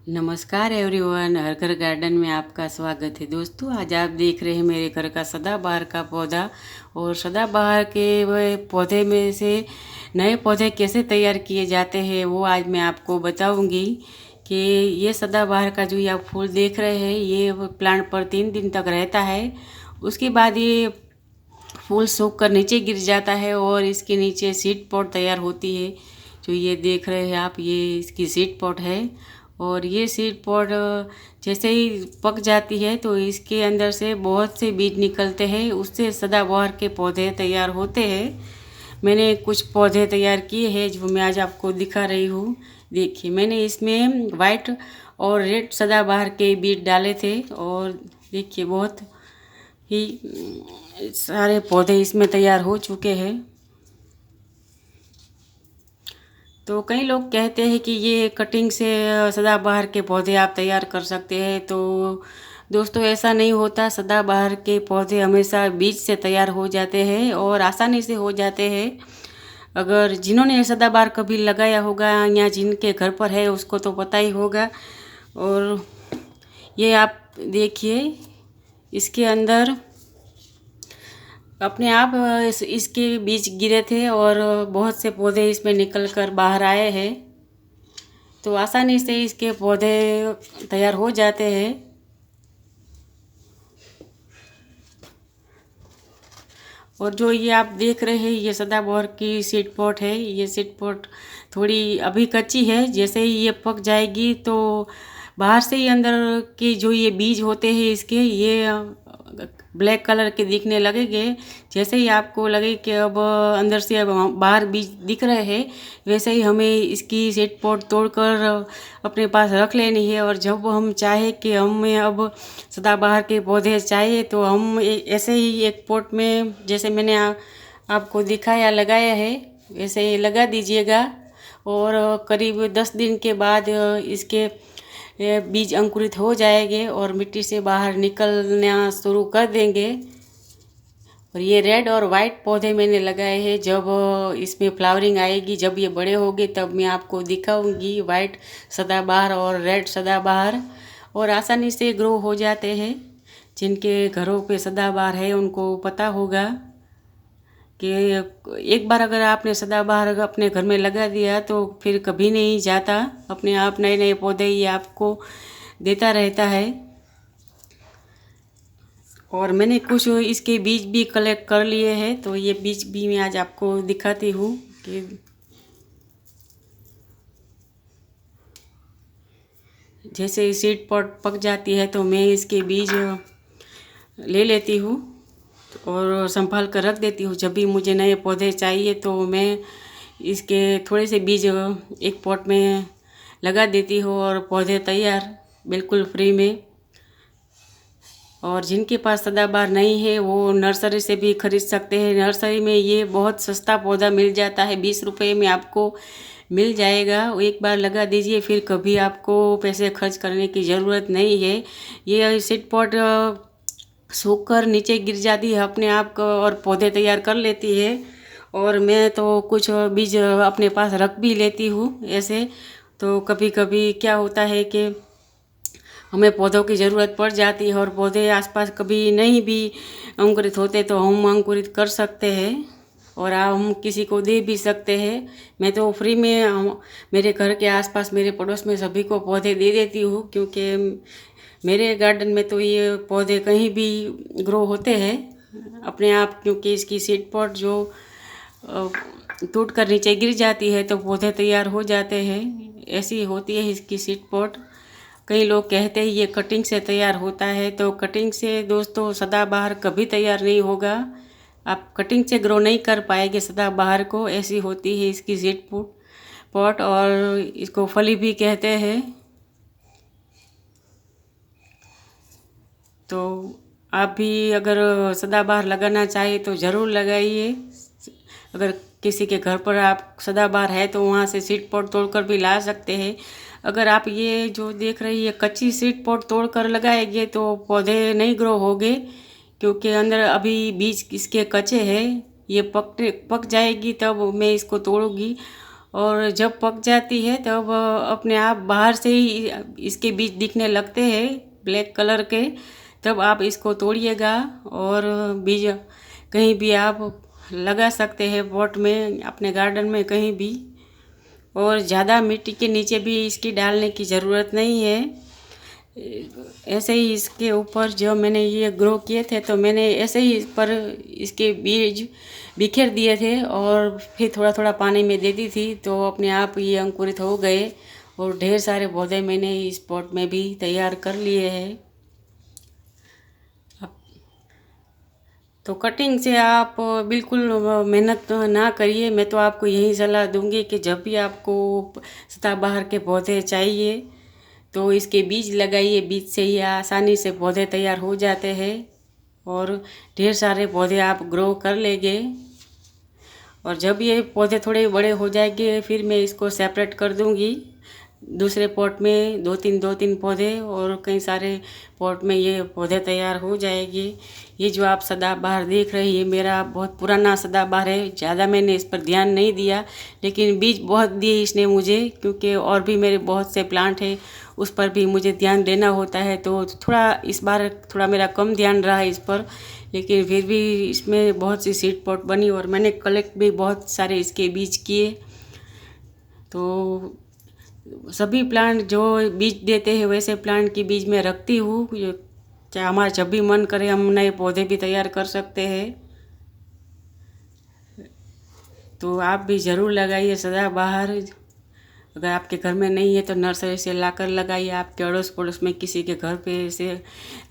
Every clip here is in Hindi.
नमस्कार एवरीवन, हर घर गार्डन में आपका स्वागत है। दोस्तों, आज आप देख रहे हैं मेरे घर का सदाबहार का पौधा। और सदाबहार के वह पौधे में से नए पौधे कैसे तैयार किए जाते हैं वो आज मैं आपको बताऊंगी। कि ये सदाबहार का जो ये आप फूल देख रहे हैं, ये प्लांट पर 3 दिन तक रहता है। उसके बाद ये फूल सूख कर नीचे गिर जाता है और इसके नीचे सीड पॉट तैयार होती है। जो ये देख रहे हैं आप, ये इसकी सीड पॉट है। और ये सीड पॉट जैसे ही पक जाती है तो इसके अंदर से बहुत से बीज निकलते हैं, उससे सदाबहार के पौधे तैयार होते हैं। मैंने कुछ पौधे तैयार किए हैं जो मैं आज आपको दिखा रही हूँ। देखिए, मैंने इसमें वाइट और रेड सदाबहार के बीज डाले थे और देखिए बहुत ही सारे पौधे इसमें तैयार हो चुके हैं। तो कई लोग कहते हैं कि ये कटिंग से सदाबहार के पौधे आप तैयार कर सकते हैं। तो दोस्तों, ऐसा नहीं होता। सदाबहार के पौधे हमेशा बीज से तैयार हो जाते हैं और आसानी से हो जाते हैं। अगर जिन्होंने सदाबहार कभी लगाया होगा या जिनके घर पर है उसको तो पता ही होगा। और ये आप देखिए, इसके अंदर अपने आप इसके बीज गिरे थे और बहुत से पौधे इसमें निकल कर बाहर आए हैं। तो आसानी से इसके पौधे तैयार हो जाते हैं। और जो ये आप देख रहे हैं, ये सदाबहार की सीड पॉट है। ये सीड पॉट थोड़ी अभी कच्ची है। जैसे ही ये पक जाएगी तो बाहर से ही अंदर के जो ये बीज होते हैं इसके, ये ब्लैक कलर के दिखने लगेंगे। जैसे ही आपको लगे कि अब अंदर से अब बाहर बीज दिख रहे हैं, वैसे ही हमें इसकी सीड पॉट तोड़कर अपने पास रख लेनी है। और जब हम चाहे कि हमें अब सदाबहार के पौधे चाहिए तो हम ऐसे ही एक पॉट में, जैसे मैंने आपको दिखाया लगाया है, वैसे ही लगा दीजिएगा। और करीब 10 दिन के बाद इसके बीज अंकुरित हो जाएंगे और मिट्टी से बाहर निकलना शुरू कर देंगे। और ये रेड और वाइट पौधे मैंने लगाए हैं। जब इसमें फ्लावरिंग आएगी, जब ये बड़े होंगे, तब मैं आपको दिखाऊंगी वाइट सदाबहार और रेड सदाबहार। और आसानी से ग्रो हो जाते हैं। जिनके घरों पे सदाबहार है उनको पता होगा कि एक बार अगर आपने सदाबहार अपने घर में लगा दिया तो फिर कभी नहीं जाता। अपने आप नए नए पौधे ये आपको देता रहता है। और मैंने कुछ इसके बीज भी कलेक्ट कर लिए हैं, तो ये बीज भी मैं आज आपको दिखाती हूँ कि जैसे सीड पॉट पक जाती है तो मैं इसके बीज ले लेती हूँ और संभाल कर रख देती हूँ। जब भी मुझे नए पौधे चाहिए तो मैं इसके थोड़े से बीज एक पॉट में लगा देती हूँ और पौधे तैयार, बिल्कुल फ्री में। और जिनके पास सदाबहार नहीं है वो नर्सरी से भी खरीद सकते हैं। नर्सरी में ये बहुत सस्ता पौधा मिल जाता है, 20 रुपये में आपको मिल जाएगा। एक बार लगा दीजिए, फिर कभी आपको पैसे खर्च करने की ज़रूरत नहीं है। ये सीड पॉट सूख कर नीचे गिर जाती है अपने आप को और पौधे तैयार कर लेती है। और मैं तो कुछ बीज अपने पास रख भी लेती हूँ ऐसे। तो कभी कभी क्या होता है कि हमें पौधों की ज़रूरत पड़ जाती है और पौधे आसपास कभी नहीं भी अंकुरित होते तो हम अंकुरित कर सकते हैं और हम किसी को दे भी सकते हैं। मैं तो फ्री में मेरे घर के आसपास, मेरे पड़ोस में सभी को पौधे दे देती हूँ, क्योंकि मेरे गार्डन में तो ये पौधे कहीं भी ग्रो होते हैं अपने आप। क्योंकि इसकी सीड पॉट जो टूट कर नीचे गिर जाती है तो पौधे तैयार हो जाते हैं। ऐसी होती है इसकी सीड पॉट। कई लोग कहते हैं ये कटिंग से तैयार होता है, तो कटिंग से दोस्तों सदाबहार कभी तैयार नहीं होगा। आप कटिंग से ग्रो नहीं कर पाएंगे सदाबहार को। ऐसी होती है इसकी सीड पॉट, और इसको फली भी कहते हैं। तो आप भी अगर सदाबहार लगाना चाहिए तो ज़रूर लगाइए। अगर किसी के घर पर आप सदाबहार है तो वहाँ से सीड पॉट तोड़कर भी ला सकते हैं। अगर आप ये जो देख रही है कच्ची सीड पॉट तोड़कर लगाएंगे तो पौधे नहीं ग्रो होंगे, क्योंकि अंदर अभी बीज इसके कच्चे हैं। ये पक जाएगी तब मैं इसको तोड़ूंगी और जब पक जाती है तब अपने आप बाहर से ही इसके बीज दिखने लगते हैं ब्लैक कलर के। तब आप इसको तोड़िएगा और बीज कहीं भी आप लगा सकते हैं, पॉट में, अपने गार्डन में कहीं भी। और ज़्यादा मिट्टी के नीचे भी इसकी डालने की ज़रूरत नहीं है। ऐसे ही इसके ऊपर जो मैंने ये ग्रो किए थे तो मैंने ऐसे ही इस पर इसके बीज बिखेर दिए थे और फिर थोड़ा थोड़ा पानी में दे दी थी, तो अपने आप ये अंकुरित हो गए और ढेर सारे पौधे मैंने इस पॉट में भी तैयार कर लिए हैं। तो कटिंग से आप बिल्कुल मेहनत ना करिए। मैं तो आपको यही सलाह दूंगी कि जब भी आपको सदाबहार के पौधे चाहिए तो इसके बीज लगाइए। बीज से ही आसानी से पौधे तैयार हो जाते हैं और ढेर सारे पौधे आप ग्रो कर लेंगे। और जब ये पौधे थोड़े बड़े हो जाएंगे फिर मैं इसको सेपरेट कर दूंगी दूसरे पॉट में, दो तीन पौधे, और कई सारे पॉट में ये पौधे तैयार हो जाएंगे। ये जो आप सदाबहार देख रहे हैं ये मेरा बहुत पुराना सदाबहार है। ज़्यादा मैंने इस पर ध्यान नहीं दिया, लेकिन बीज बहुत दिए इसने मुझे, क्योंकि और भी मेरे बहुत से प्लांट हैं उस पर भी मुझे ध्यान देना होता है। तो थोड़ा इस बार थोड़ा मेरा कम ध्यान रहा है इस पर, लेकिन फिर भी इसमें बहुत सी सीड पॉट बनी और मैंने कलेक्ट भी बहुत सारे इसके बीज किए। तो सभी प्लांट जो बीज देते हैं वैसे प्लांट की बीज मैं रखती हूँ, क्या हमारा जब भी मन करे हम नए पौधे भी तैयार कर सकते हैं। तो आप भी ज़रूर लगाइए सदाबहार। अगर आपके घर में नहीं है तो नर्सरी से लाकर लगाइए। आपके अड़ोस पड़ोस में किसी के घर पे से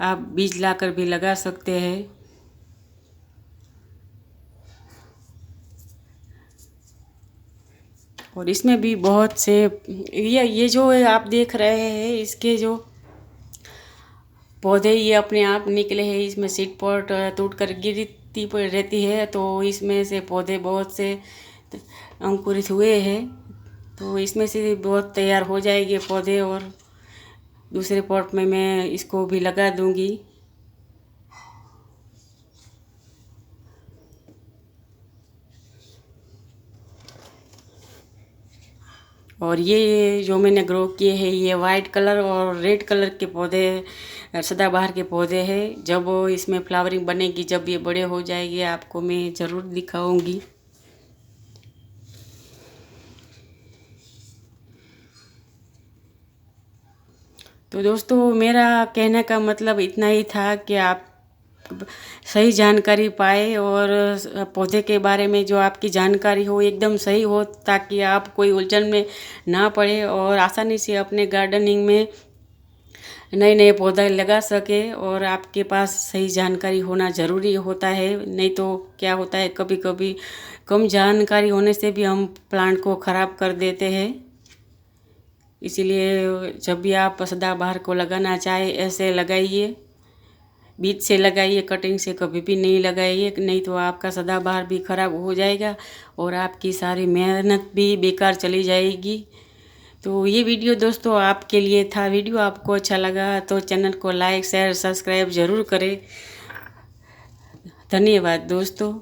आप बीज लाकर भी लगा सकते हैं। और इसमें भी बहुत से ये जो आप देख रहे हैं इसके जो पौधे ये अपने आप निकले हैं। इसमें सीड पॉट टूट कर गिरती पड़ रहती है तो इसमें से पौधे बहुत से अंकुरित हुए हैं। तो इसमें से बहुत तैयार हो जाएंगे पौधे और दूसरे पॉट में मैं इसको भी लगा दूंगी। और ये जो मैंने ग्रो किए हैं ये वाइट कलर और रेड कलर के पौधे सदाबहार के पौधे हैं। जब इसमें फ्लावरिंग बनेगी, जब ये बड़े हो जाएंगे, आपको मैं ज़रूर दिखाऊंगी। तो दोस्तों मेरा कहने का मतलब इतना ही था कि आप सही जानकारी पाए और पौधे के बारे में जो आपकी जानकारी हो एकदम सही हो, ताकि आप कोई उलझन में ना पड़े और आसानी से अपने गार्डनिंग में नए नए पौधे लगा सके। और आपके पास सही जानकारी होना ज़रूरी होता है, नहीं तो क्या होता है कभी कभी कम जानकारी होने से भी हम प्लांट को ख़राब कर देते हैं। इसीलिए जब भी आप सदाबहार को लगाना चाहे ऐसे लगाइए, बीज से लगाइए, कटिंग से कभी भी नहीं लगाइए, नहीं तो आपका सदाबहार भी ख़राब हो जाएगा और आपकी सारी मेहनत भी बेकार चली जाएगी। तो ये वीडियो दोस्तों आपके लिए था। वीडियो आपको अच्छा लगा तो चैनल को लाइक शेयर सब्सक्राइब ज़रूर करें। धन्यवाद दोस्तों।